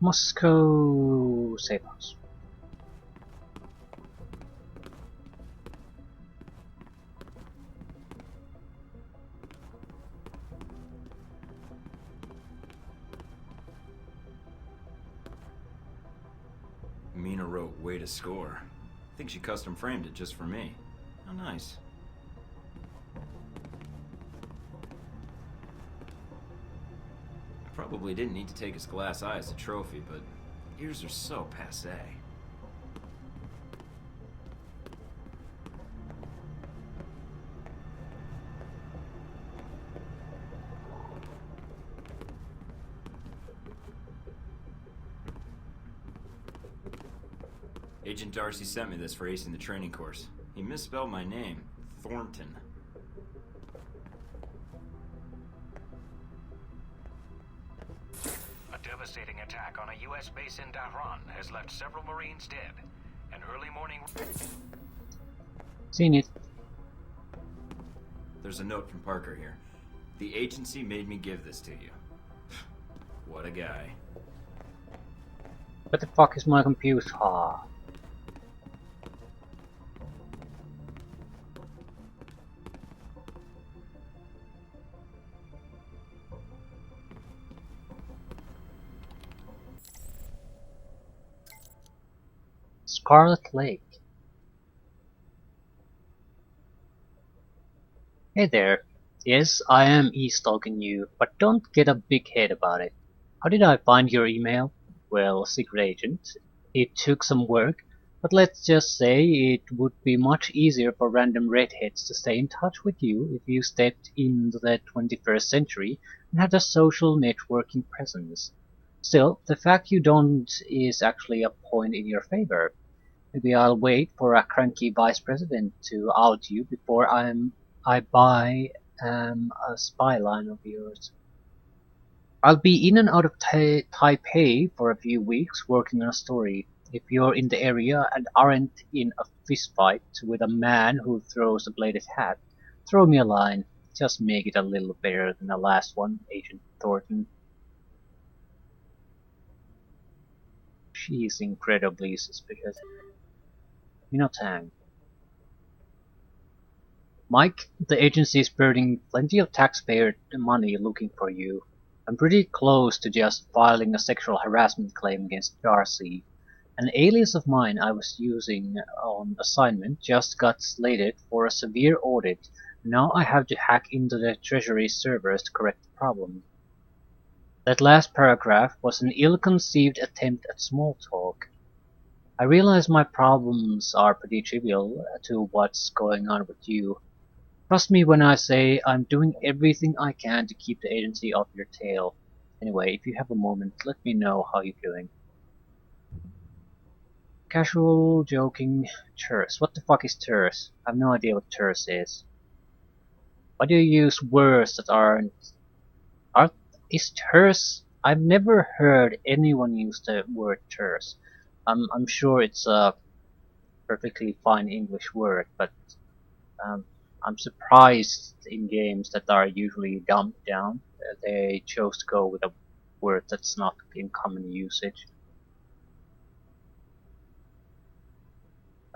Moscow safe house. Mina wrote way to score. I think she custom framed it just for me. How nice. I probably didn't need to take his glass eye as a trophy, but ears are so passé. Agent Darcy sent me this for acing the training course. He misspelled my name, Thornton. A devastating attack on a U.S. base in Dahran has left several Marines dead. An early morning... Seen it. There's a note from Parker here. The agency made me give this to you. What a guy. What the fuck is my computer? Scarlet Lake. Hey there. Yes, I am e-stalking you, but don't get a big head about it. How did I find your email? Well, secret agent. It took some work, but let's just say it would be much easier for random redheads to stay in touch with you if you stepped into the 21st century and had a social networking presence. Still, the fact you don't is actually a point in your favor. Maybe I'll wait for a cranky vice president to out you before I buy a spy line of yours. I'll be in and out of Taipei for a few weeks working on a story. If you're in the area and aren't in a fistfight with a man who throws a bladed hat, throw me a line. Just make it a little better than the last one, Agent Thornton. She's incredibly suspicious. Minotang. Mike, the agency is burning plenty of taxpayer money looking for you. I'm pretty close to just filing a sexual harassment claim against Darcy. An alias of mine I was using on assignment just got slated for a severe audit. Now I have to hack into the Treasury servers to correct the problem. That last paragraph was an ill-conceived attempt at small talk. I realize my problems are pretty trivial to what's going on with you. Trust me when I say I'm doing everything I can to keep the agency off your tail. Anyway, if you have a moment, let me know how you're doing. Casual, joking, terse. What the fuck is terse? I have no idea what terse is. Why do you use words that aren't... Is terse? I've never heard anyone use the word terse. I'm sure it's a perfectly fine English word, but um, I'm surprised in games that are usually dumbed down, they chose to go with a word that's not in common usage.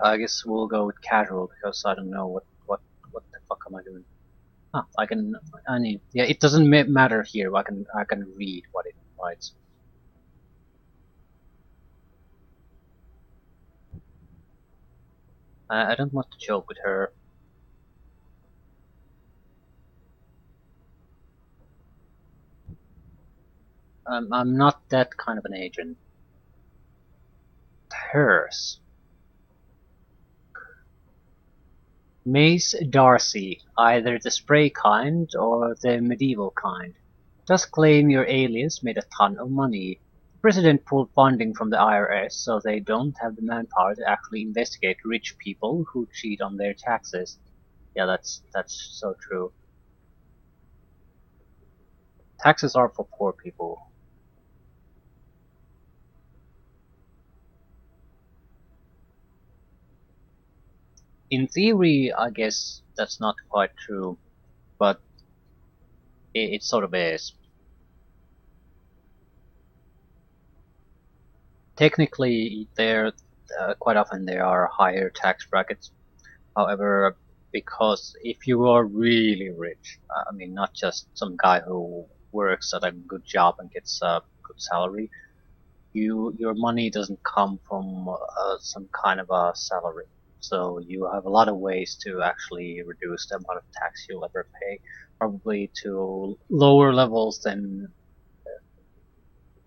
I guess we'll go with casual because I don't know what the fuck am I doing? Ah, yeah, it doesn't matter here. I can read what it writes. I don't want to joke with her. I'm not that kind of an agent. Hers. Mace Darcy, either the spray kind or the medieval kind. Just claim your alias made a ton of money. The president pulled funding from the IRS so they don't have the manpower to actually investigate rich people who cheat on their taxes. Yeah, that's so true. Taxes are for poor people. In theory, I guess that's not quite true, but it sort of is. technically, there quite often there are higher tax brackets. However, because if you are really rich, I mean, not just some guy who works at a good job and gets a good salary, your money doesn't come from some kind of a salary. So you have a lot of ways to actually reduce the amount of tax you'll ever pay, probably to lower levels than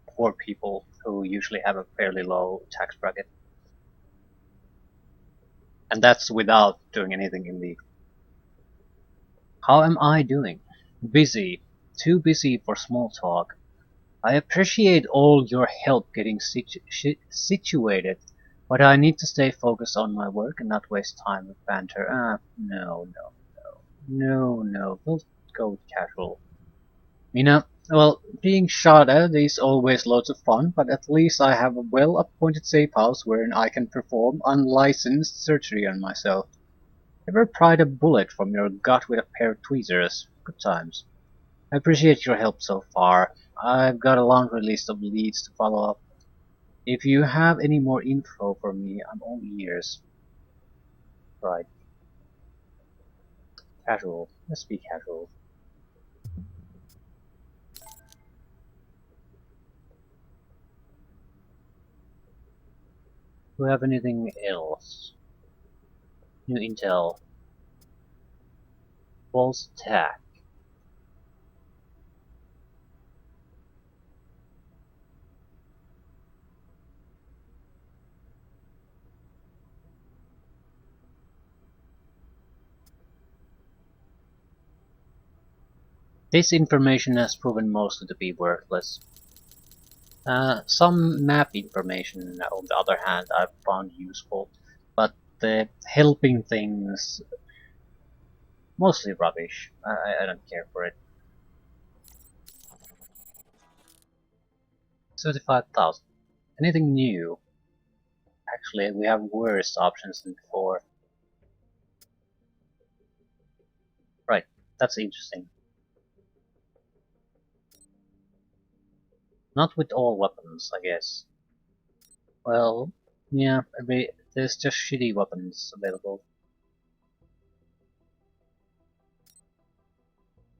poor people who usually have a fairly low tax bracket. And that's without doing anything illegal. How am I doing? Busy. Too busy for small talk. I appreciate all your help getting situated, but I need to stay focused on my work and not waste time with banter. No. We'll go with casual. Mina, well, being shot at is always loads of fun, but at least I have a well-appointed safe house wherein I can perform unlicensed surgery on myself. Ever pried a bullet from your gut with a pair of tweezers? Good times. I appreciate your help so far. I've got a laundry list of leads to follow up. If you have any more info for me, I'm all ears. Right. Casual. Let's be casual. Do we have anything else? New intel. False attack. This information has proven mostly to be worthless. Some map information, on the other hand, I've found useful, but the helping things, mostly rubbish. I don't care for it. 35,000. Anything new? Actually, we have worse options than before. Right, that's interesting. Not with all weapons, I guess. Well, yeah, there's just shitty weapons available.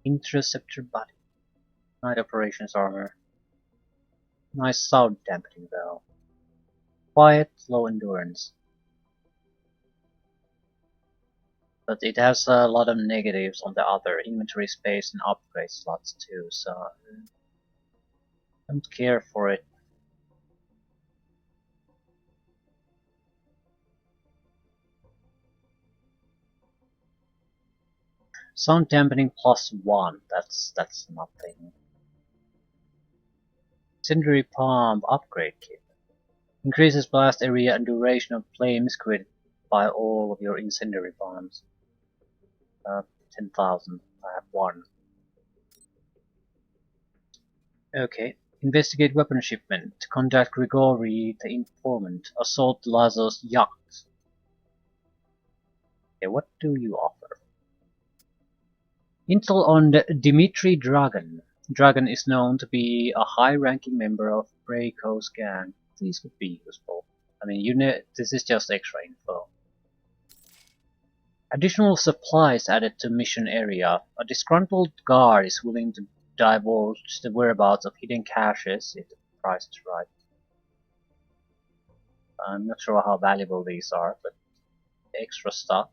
Interceptor body. Night operations armor. Nice sound dampening though. Quiet, low endurance. But it has a lot of negatives on the other inventory space and upgrade slots too, so I don't care for it. Sound dampening +1, that's nothing. Incendiary Palm upgrade kit. Increases blast area and duration of flames created by all of your incendiary bombs. 10,000. I have one. Okay. Investigate weapon shipment. Contact Grigori the informant. Assault Lazo's yacht. Okay, what do you offer? Intel on Dmitry Dragon. Dragon is known to be a high-ranking member of Brayco's gang. These would be useful. I mean, this is just extra info. Additional supplies added to mission area. A disgruntled guard is willing to divulge the whereabouts of hidden caches if the price is right. I'm not sure how valuable these are, but extra stuff.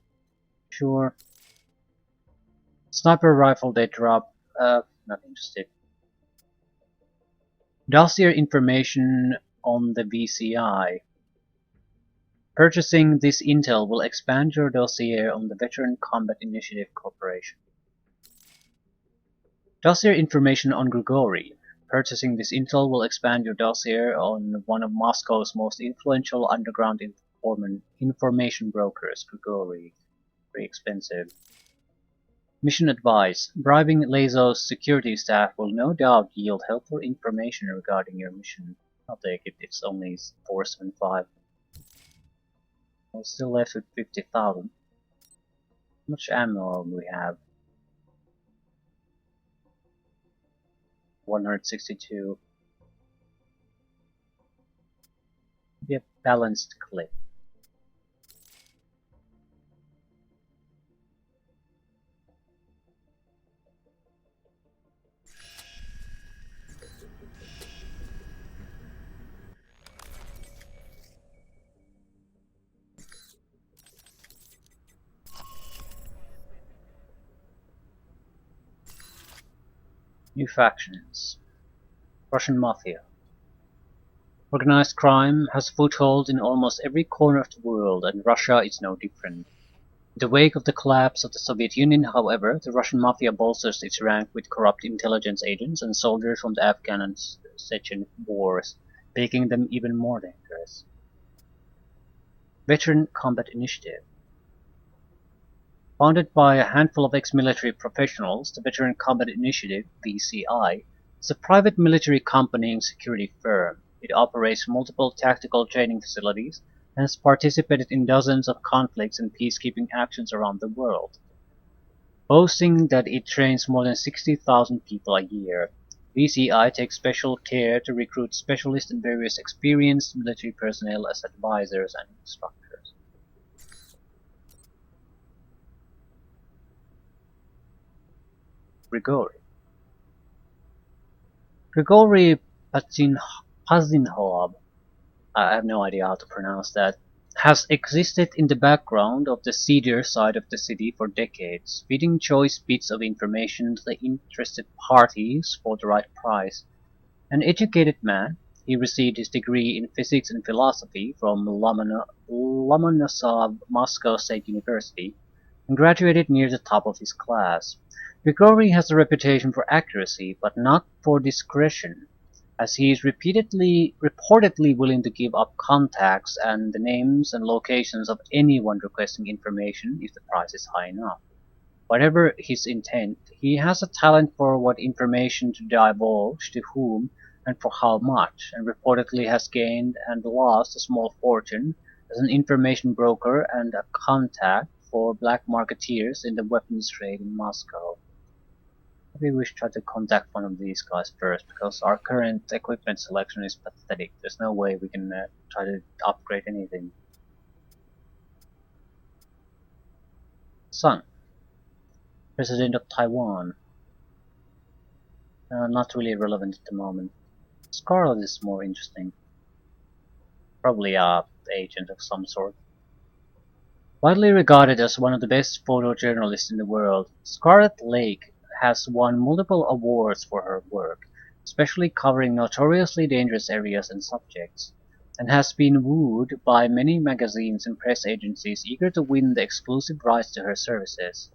Sure. Sniper rifle they drop. Not interested. Dossier information on the VCI. Purchasing this intel will expand your dossier on the Veteran Combat Initiative Corporation. Dossier information on Grigori. Purchasing this intel will expand your dossier on one of Moscow's most influential underground information brokers, Grigori. Very expensive. Mission advice. Bribing Lazo's security staff will no doubt yield helpful information regarding your mission. I'll take it, it's only 475. We're still left with 50,000. How much ammo do we have? 162. balanced clip. New factions. Russian Mafia. Organized crime has a foothold in almost every corner of the world, and Russia is no different. In the wake of the collapse of the Soviet Union, however, the Russian Mafia bolsters its rank with corrupt intelligence agents and soldiers from the Afghan and Chechen wars, making them even more dangerous. Veteran Combat Initiative. Founded by a handful of ex-military professionals, the Veteran Combat Initiative (VCI) is a private military company and security firm. It operates multiple tactical training facilities and has participated in dozens of conflicts and peacekeeping actions around the world. Boasting that it trains more than 60,000 people a year, VCI takes special care to recruit specialists and various experienced military personnel as advisors and instructors. Grigori. Grigori Pazinhov, I have no idea how to pronounce that, has existed in the background of the seedier side of the city for decades, feeding choice bits of information to the interested parties for the right price. An educated man, he received his degree in physics and philosophy from Lomonosov Moscow State University and graduated near the top of his class. Grigori has a reputation for accuracy, but not for discretion, as he is reportedly willing to give up contacts and the names and locations of anyone requesting information if the price is high enough. Whatever his intent, he has a talent for what information to divulge to whom and for how much, and reportedly has gained and lost a small fortune as an information broker and a contact for black marketeers in the weapons trade in Moscow. Maybe we should try to contact one of these guys first, because our current equipment selection is pathetic. There's no way we can try to upgrade anything. Sun. President of Taiwan. Not really relevant at the moment. Scarlet is more interesting. Probably a agent of some sort. Widely regarded as one of the best photojournalists in the world, Scarlet Lake has won multiple awards for her work, especially covering notoriously dangerous areas and subjects, and has been wooed by many magazines and press agencies eager to win the exclusive rights to her services.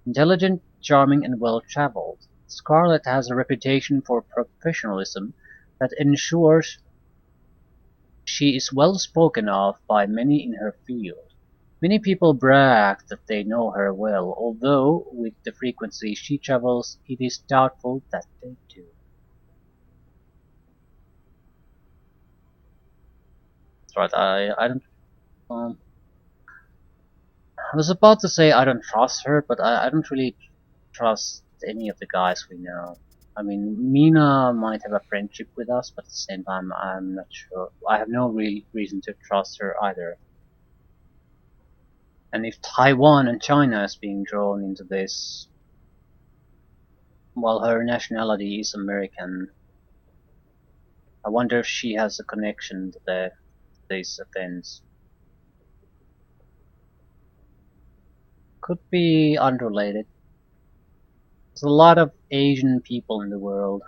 Intelligent, charming, and well-traveled, Scarlet has a reputation for professionalism that ensures she is well spoken of by many in her field. Many people brag that they know her well, although with the frequency she travels, it is doubtful that they do. That's right, I don't... I was about to say I don't trust her, but I don't really trust any of the guys we know. I mean, Mina might have a friendship with us, but at the same time, I'm not sure. I have no real reason to trust her either. And if Taiwan and China is being drawn into this, while her nationality is American, I wonder if she has a connection to these events. Could be unrelated. There's a lot of Asian people in the world.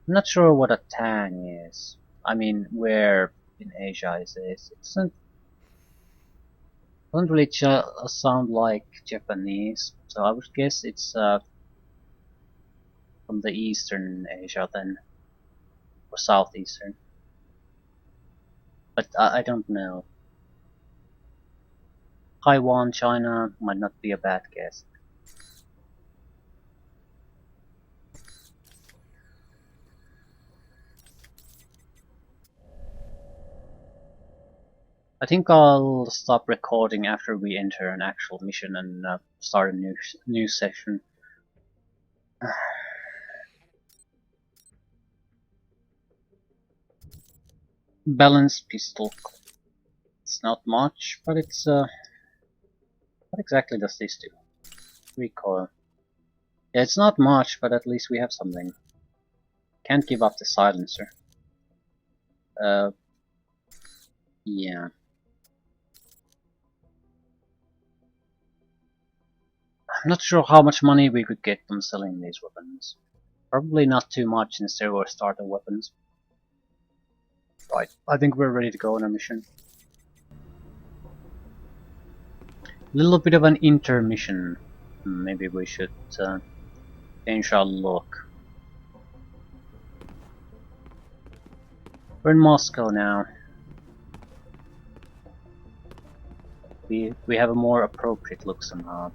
I'm not sure what a Tang is. I mean, where in Asia is this? It doesn't really sound like Japanese, so I would guess it's from the Eastern Asia then, or Southeastern. But I don't know. Taiwan, China might not be a bad guess. I think I'll stop recording after we enter an actual mission and start a new session. Balanced pistol. It's not much, but it's what exactly does this do? Recoil. Yeah, it's not much, but at least we have something. Can't give up the silencer. Yeah. I'm not sure how much money we could get from selling these weapons. Probably not too much since they were starter weapons. Right, I think we're ready to go on our mission. Little bit of an intermission. Maybe we should change our look. We're in Moscow now. We have a more appropriate look somehow.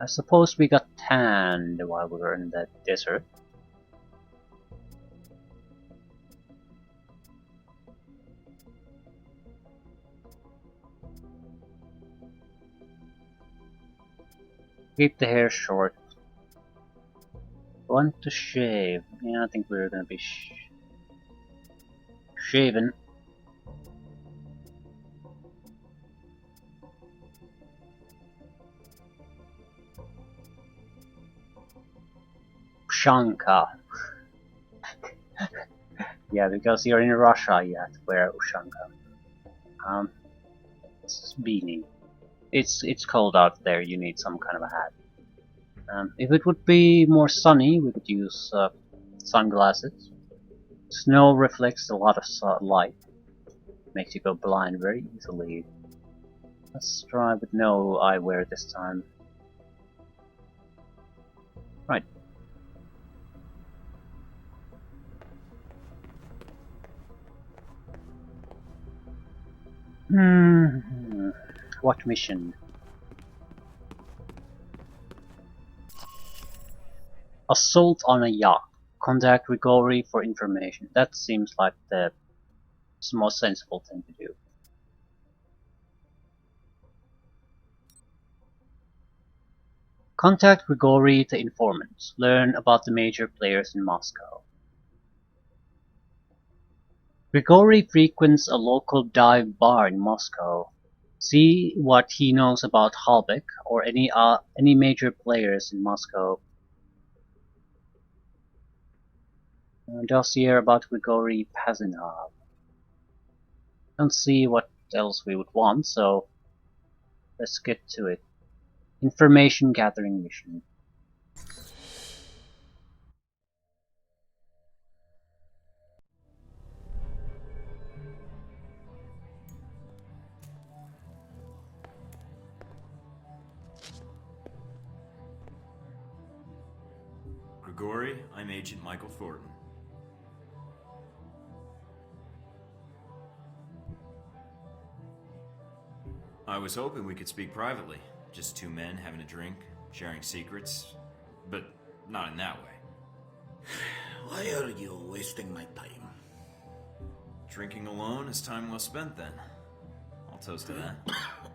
I suppose we got tanned while we were in the desert. Keep the hair short. Want to shave? Yeah, I think we're gonna be shaven. Ushanka. Yeah, because you're in Russia, you have to wear Ushanka. It's beanie. It's cold out there. You need some kind of a hat. If it would be more sunny, we could use sunglasses. Snow reflects a lot of light. Makes you go blind very easily. Let's try with no eyewear this time. Right. What mission? Assault on a yacht. Contact Grigori for information. That seems like the most sensible thing to do. Contact Grigori the informant. Learn about the major players in Moscow. Grigori frequents a local dive bar in Moscow. See what he knows about Halbek or any major players in Moscow. Dossier about Grigori Pazanov. Don't see what else we would want, so let's get to it. Information gathering mission. Grigori, I'm Agent Michael Thornton. I was hoping we could speak privately. Just two men having a drink, sharing secrets, but not in that way. Why are you wasting my time? Drinking alone is time well spent then. I'll toast to that.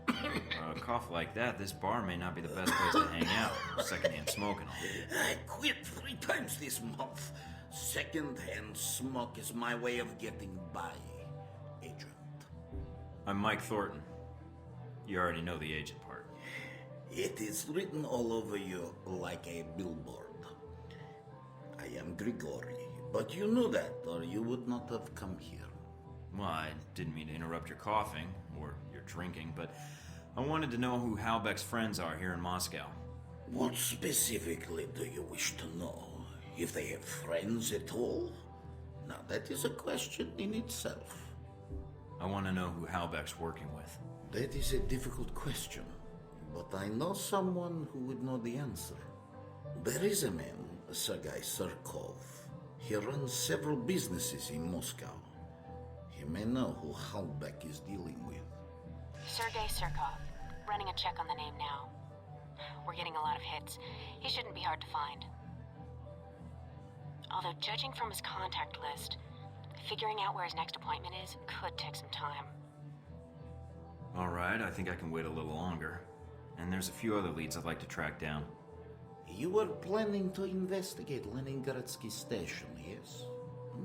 A cough like that, this bar may not be the best place to hang out. Secondhand smoking all. I quit 3 times this month. Second-hand smoke is my way of getting by, Agent. I'm Mike Thornton. You already know the agent part. It is written all over you like a billboard. I am Grigori, but you knew that, or you would not have come here. Well, I didn't mean to interrupt your coughing, or your drinking, but I wanted to know who Halbek's friends are here in Moscow. What specifically do you wish to know? If they have friends at all? Now, that is a question in itself. I want to know who Halbek's working with. That is a difficult question, but I know someone who would know the answer. There is a man, Sergei Surkov. He runs several businesses in Moscow. He may know who Halbek is dealing with. Sergei Surkov. Running a check on the name now. We're getting a lot of hits. He shouldn't be hard to find. Although judging from his contact list, figuring out where his next appointment is could take some time. Alright, I think I can wait a little longer. And there's a few other leads I'd like to track down. You were planning to investigate Leningradsky Station, yes?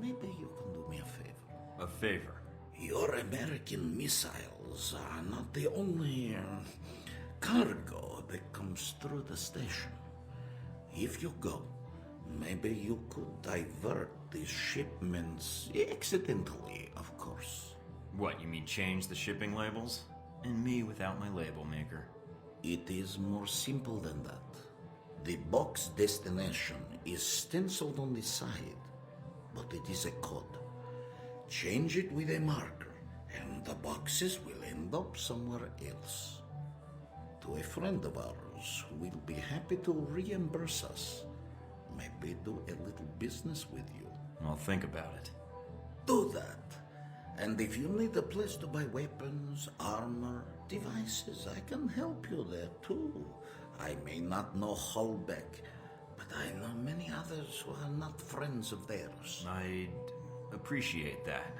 Maybe you can do me a favor. A favor. Your American missiles are not the only cargo that comes through the station. If you go, maybe you could divert these shipments accidentally, of course. What, you mean change the shipping labels? And me without my label maker. It is more simple than that. The box destination is stenciled on the side, but it is a code. Change it with a marker, and the boxes will end up somewhere else. To a friend of ours who will be happy to reimburse us, maybe do a little business with you. I'll think about it. Do that. And if you need a place to buy weapons, armor, devices, I can help you there too. I may not know Holbeck, but I know many others who are not friends of theirs. I'd appreciate that.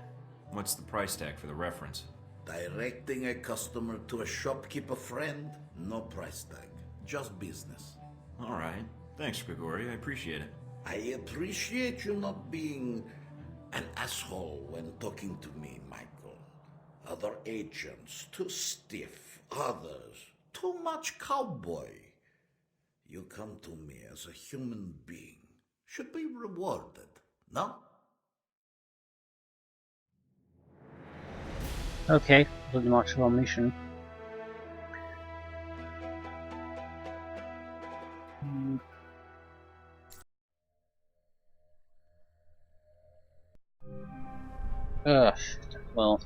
What's the price tag for the reference? Directing a customer to a shopkeeper friend, no price tag, just business. Alright. Thanks, Grigori. I appreciate it. I appreciate you not being an asshole when talking to me, Michael. Other agents, too stiff. Others, too much cowboy. You come to me as a human being. Should be rewarded, no? Okay, pretty much our mission. Well.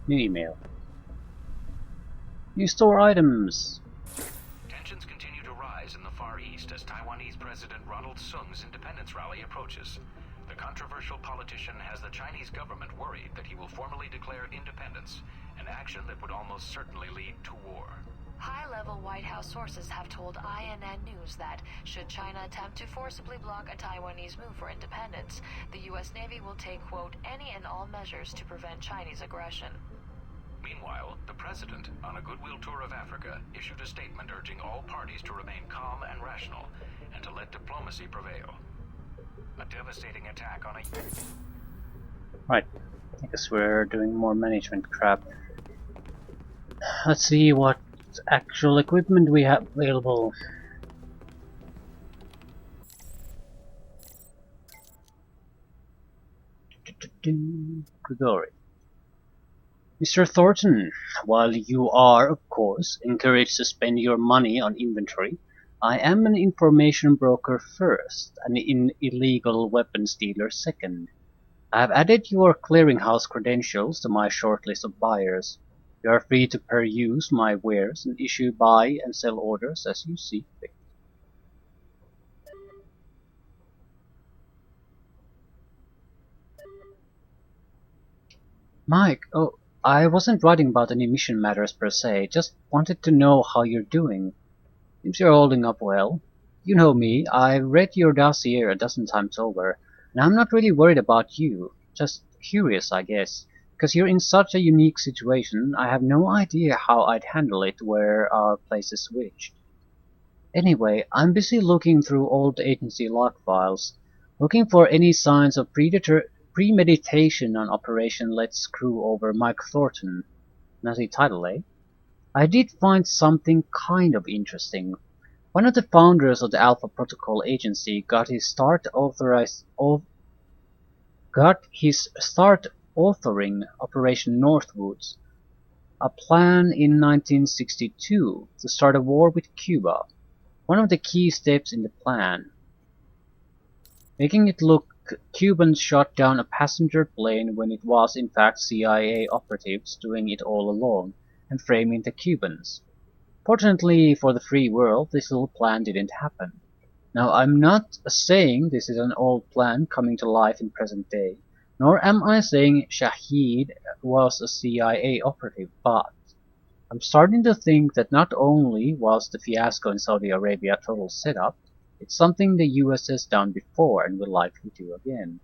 New email. You store items. Tensions continue to rise in the Far East as Taiwanese President Ronald Sung's independence rally approaches. The controversial politician has the Chinese government worried that he will formally declare independence, an action that would almost certainly lead to war. High-level White House sources have told INN News that, should China attempt to forcibly block a Taiwanese move for independence, the U.S. Navy will take, quote, any and all measures to prevent Chinese aggression. Meanwhile, the president, on a goodwill tour of Africa, issued a statement urging all parties to remain calm and rational, and to let diplomacy prevail. A devastating attack on a... Right, I guess we're doing more management crap. Let's see what actual equipment we have available. Grigori. Mr. Thornton, while you are, of course, encouraged to spend your money on inventory, I am an information broker first, and an illegal weapons dealer second. I have added your clearinghouse credentials to my shortlist of buyers. You are free to peruse my wares and issue buy and sell orders as you see fit. Mike, oh, I wasn't writing about any mission matters per se, just wanted to know how you're doing. Seems you're holding up well. You know me, I've read your dossier a dozen times over, and I'm not really worried about you, just curious, I guess. Because you're in such a unique situation, I have no idea how I'd handle it where our places switched. Anyway, I'm busy looking through old agency log files, looking for any signs of premeditation on Operation Let's Screw Over Mike Thornton. Nutty title, eh? I did find something kind of interesting. One of the founders of the Alpha Protocol Agency got his start authoring Operation Northwoods, a plan in 1962 to start a war with Cuba. One of the key steps in the plan, making it look Cubans shot down a passenger plane when it was in fact CIA operatives doing it all along, and framing the Cubans. Fortunately for the free world, this little plan didn't happen. Now, I'm not saying this is an old plan coming to life in present day, nor am I saying Shahid was a CIA operative, but I'm starting to think that not only was the fiasco in Saudi Arabia a total setup, it's something the US has done before and will likely do again.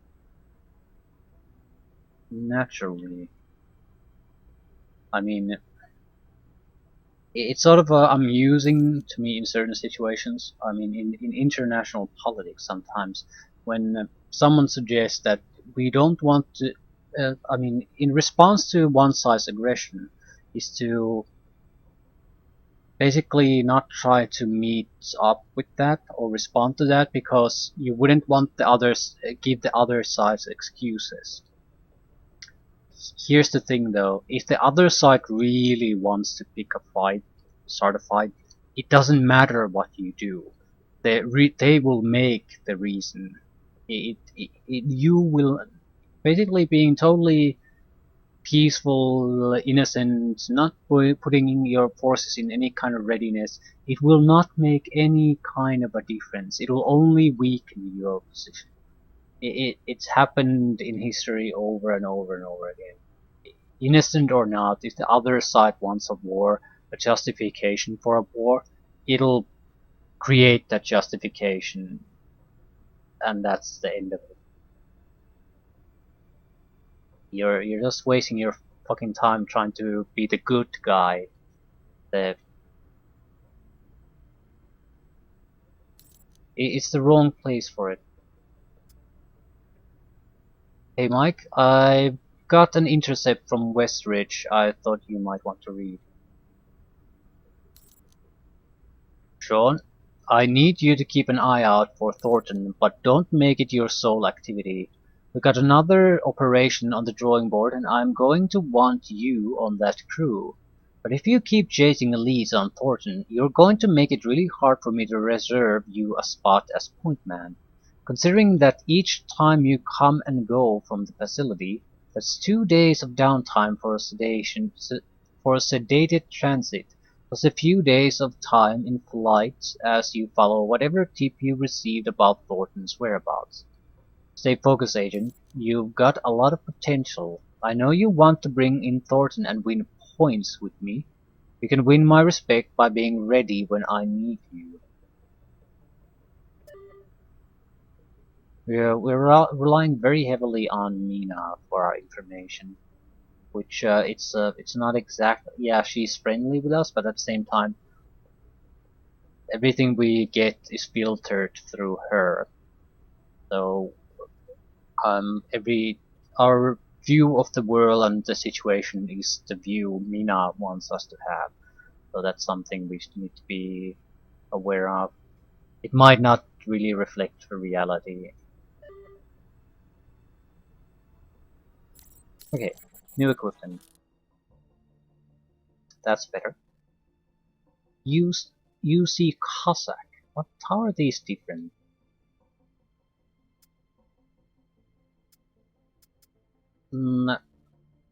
Naturally. I mean, it's sort of amusing to me in certain situations. I mean, in international politics sometimes, when someone suggests that we don't want to, I mean, in response to one side's aggression, is to basically not try to meet up with that or respond to that because you wouldn't want the others give the other side's excuses. Here's the thing though, if the other side really wants to pick a fight, start a fight, it doesn't matter what you do. They will make the reason. You will basically being totally peaceful, innocent, not putting your forces in any kind of readiness. It will not make any kind of a difference. It will only weaken your position. It's happened in history over and over and over again. Innocent or not, if the other side wants a war, a justification for a war, it'll create that justification, and that's the end of it. You're just wasting your fucking time trying to be the good guy. It's the wrong place for it. Hey Mike, I got an intercept from Westridge I thought you might want to read. Sean, I need you to keep an eye out for Thornton, but don't make it your sole activity. We got another operation on the drawing board and I'm going to want you on that crew. But if you keep chasing leads on Thornton, you're going to make it really hard for me to reserve you a spot as point man. Considering that each time you come and go from the facility, that's 2 days of downtime for a sedated transit, plus a few days of time in flight as you follow whatever tip you received about Thornton's whereabouts. Stay focused, Agent. You've got a lot of potential. I know you want to bring in Thornton and win points with me. You can win my respect by being ready when I need you. We're relying very heavily on Mina for our information, which it's not exact. Yeah, she's friendly with us, but at the same time, everything we get is filtered through her. So our view of the world and the situation is the view Mina wants us to have. So that's something we need to be aware of. It might not really reflect the reality. Okay, new equipment. That's better. UC Cossack. How are these different?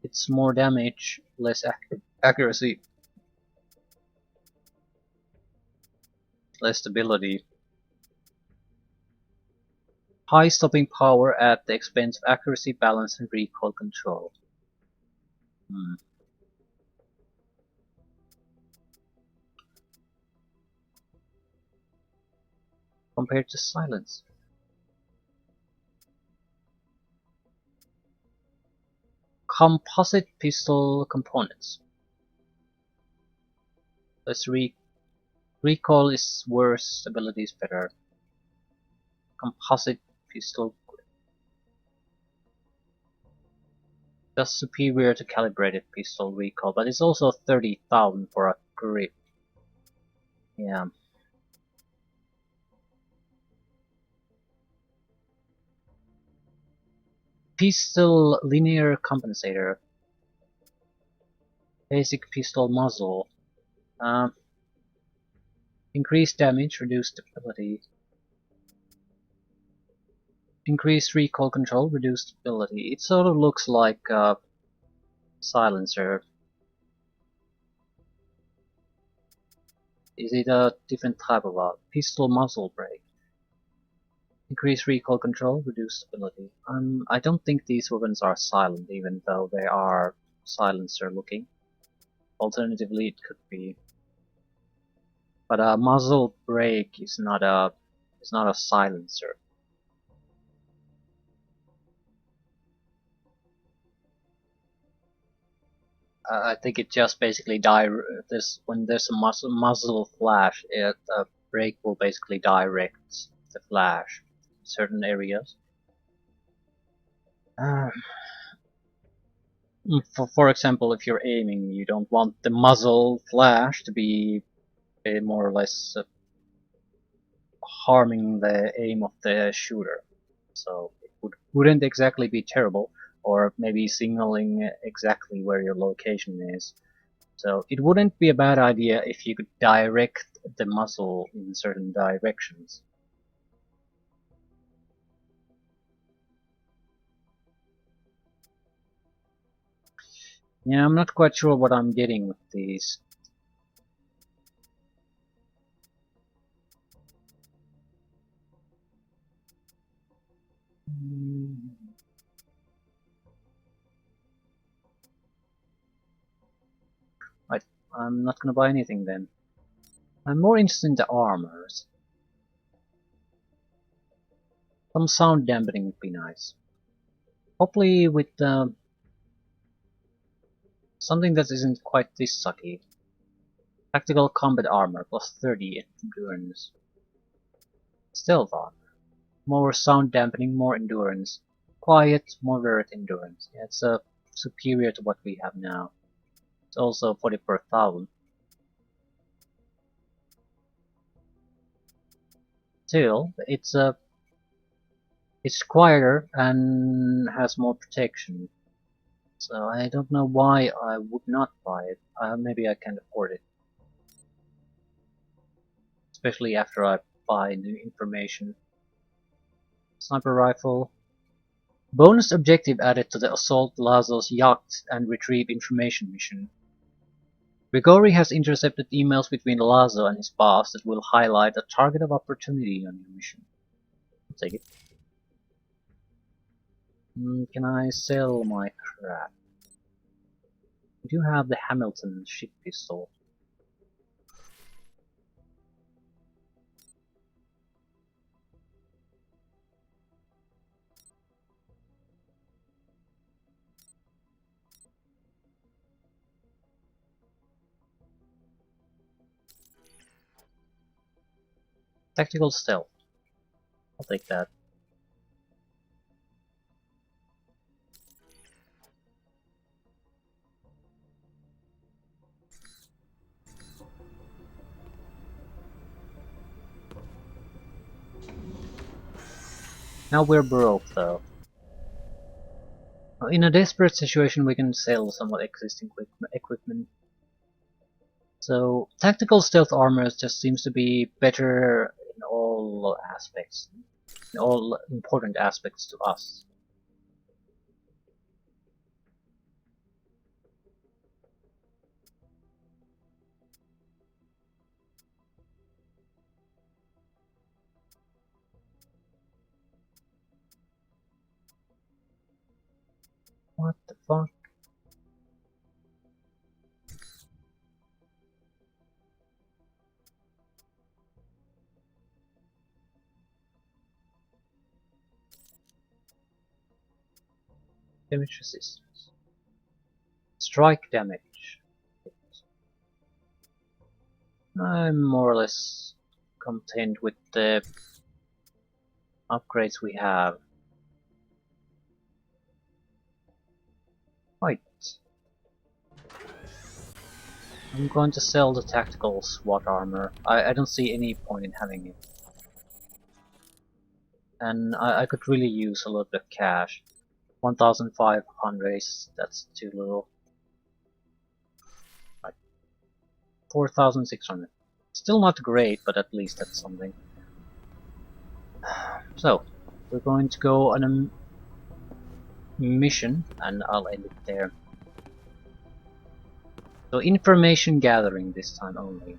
It's more damage, less accuracy, less stability. High stopping power at the expense of accuracy, balance, and recoil control. Compared to silence. Composite pistol components. Let's recoil is worse, stability is better. Composite pistol grip. Just superior to calibrated pistol recoil, but it's also 30,000 for a grip. Yeah. Pistol linear compensator. Basic pistol muzzle. Increased damage, reduced stability. Increased recoil control, reduced stability. It sort of looks like a silencer. Is it a different type of a pistol muzzle brake? Increased recoil control, reduced stability. I don't think these weapons are silent, even though they are silencer looking. Alternatively, it could be. But a muzzle brake is not a silencer. I think it just basically this when there's a muzzle flash, the brake will basically direct the flash to certain areas. For example, if you're aiming, you don't want the muzzle flash to be more or less harming the aim of the shooter. So it wouldn't exactly be terrible, or maybe signaling exactly where your location is. So it wouldn't be a bad idea if you could direct the muzzle in certain directions. Yeah, I'm not quite sure what I'm getting with these. Right, I'm not gonna buy anything then. I'm more interested in the armors. Some sound dampening would be nice. Hopefully with something that isn't quite this sucky. Tactical combat armor plus 30 endurance. Stealth armor. More sound dampening, more endurance. Quiet, moderate endurance. Yeah, it's superior to what we have now. It's also 40 per 1000. Still, it's quieter and has more protection. So I don't know why I would not buy it. Maybe I can't afford it. Especially after I buy new information. Sniper rifle. Bonus objective added to the Assault Lazo's yacht and retrieve information mission. Grigori has intercepted emails between Lazo and his boss that will highlight a target of opportunity on your mission. I'll take it. Can I sell my crap? We do have the Hamilton ship pistol. Tactical stealth. I'll take that. Now we're broke though. In a desperate situation we can sell some of existing equipment. So tactical stealth armor just seems to be better in all aspects. In all important aspects to us. What the fuck? Damage resistance. Strike damage. I'm more or less content with the upgrades we have. Right. I'm going to sell the tactical SWAT armor. I don't see any point in having it. And I could really use a little bit of cash. 1,500, that's too little. Right. 4,600. Still not great, but at least that's something. So, we're going to go on a mission, and I'll end it there. So information gathering this time only.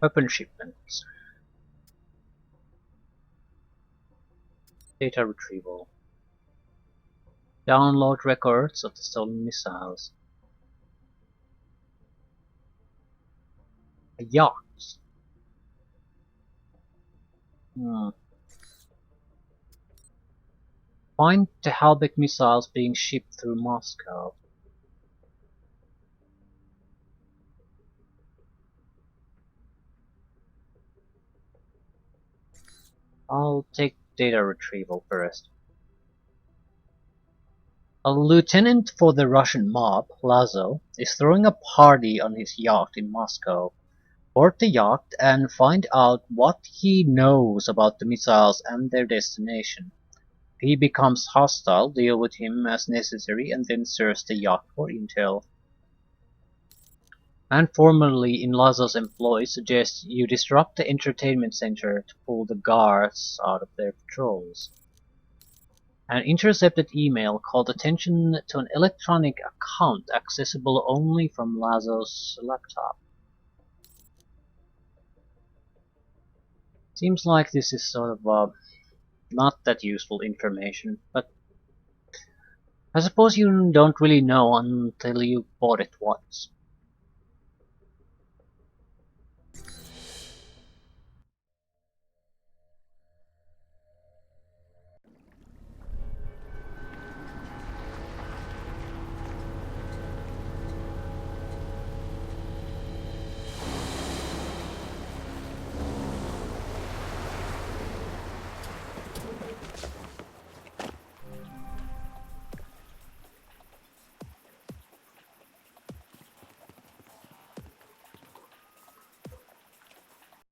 Weapon shipments. Data retrieval. Download records of the stolen missiles. A yacht. Find the Halbech missiles being shipped through Moscow. I'll take data retrieval first. A lieutenant for the Russian mob, Lazo, is throwing a party on his yacht in Moscow. Board the yacht and find out what he knows about the missiles and their destination. If he becomes hostile, deal with him as necessary and then search the yacht for intel. Man formerly in Lazo's employ suggests you disrupt the entertainment center to pull the guards out of their patrols. An intercepted email called attention to an electronic account accessible only from Lazo's laptop. Seems like this is sort of not that useful information, but I suppose you don't really know until you bought it once.